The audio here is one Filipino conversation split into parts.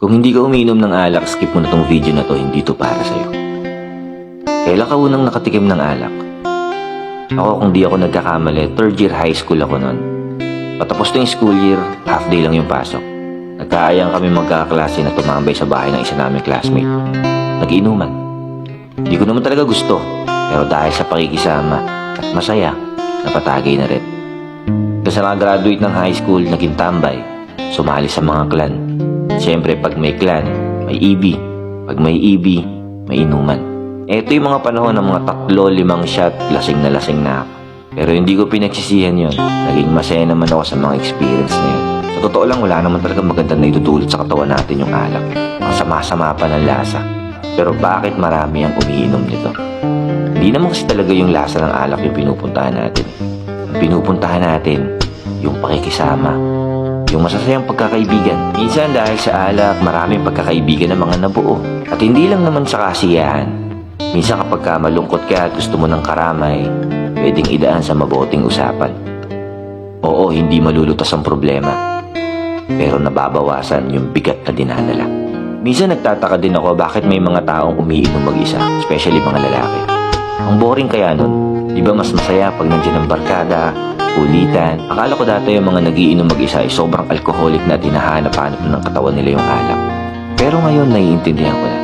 Kung hindi ka umiinom ng alak, skip mo na tong video na to, hindi to para sa'yo. Kailan ka unang nakatikim ng alak? Ako, kung di ako nagkakamali, third year high school ako noon. Patapos na yung school year, half day lang yung pasok. Nagkaayang kami magkakaklase na tumambay sa bahay ng isa naming classmate. Nag-iinuman. Hindi ko naman talaga gusto, pero dahil sa pakikisama at masaya, napatagay na rin. Kasi nakagraduate ng high school, naging tambay, sumali sa mga clan. Siyempre, pag may clan, may EB. Pag may EB, may inuman. Ito yung mga panahon ng mga 3-5 shot, lasing na ako. Pero hindi ko pinagsisihan yun. Naging masaya naman ako sa mga experience na yun. Sa totoo lang, wala naman talaga maganda na itutulot sa katawan natin yung alak. Ang sama-sama pa ng lasa. Pero bakit marami ang umiinom nito? Hindi naman kasi talaga yung lasa ng alak yung pinupuntahan natin. Ang pinupuntahan natin, yung pakikisama, yung masasayang pagkakaibigan. Minsan dahil sa alak, maraming pagkakaibigan ng mga nabuo. At hindi lang naman sa kasiyahan. Minsan kapag ka malungkot ka at gusto mo ng karamay, pwedeng idaan sa mabuting usapan. Oo, hindi malulutas ang problema, pero nababawasan yung bigat na dinadala. Minsan nagtataka din ako bakit may mga taong umiinom mag-isa, especially mga lalaki. Ang boring kaya nun, di ba mas masaya pag nandiyan ang barkada, kulitan. Akala ko dati yung mga nagiinom mag-isa ay sobrang alcoholic na hinahanap-hanap ng katawan nila yung alak. Pero ngayon naiintindihan ko na.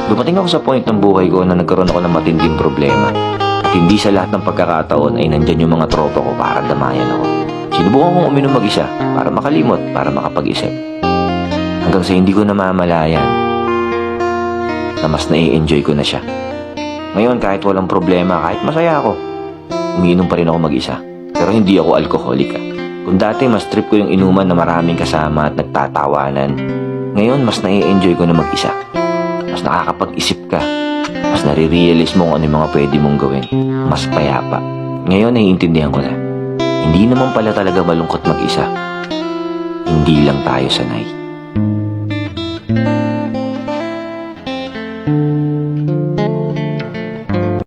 Dumating ako sa point ng buhay ko na nagkaroon ako ng matinding problema. At hindi sa lahat ng pagkakataon ay nandyan yung mga tropa ko para damayan ako. Sinubukan kong uminom mag-isa para makalimot, para makapag-isip. Hanggang sa hindi ko namamalayan na mas nai-enjoy ko na siya. Ngayon kahit walang problema, kahit masaya ako, umiinom pa rin ako mag-isa. Pero hindi ako alcoholic. Kung dati mas trip ko yung inuman na maraming kasama at nagtatawanan, ngayon mas nai-enjoy ko na mag-isa. Mas nakakapag-isip ka. Mas nare-realize mo kung ano yung mga pwede mong gawin. Mas payapa. Ngayon naiintindihan ko na. Hindi naman pala talaga malungkot mag-isa. Hindi lang tayo sanay.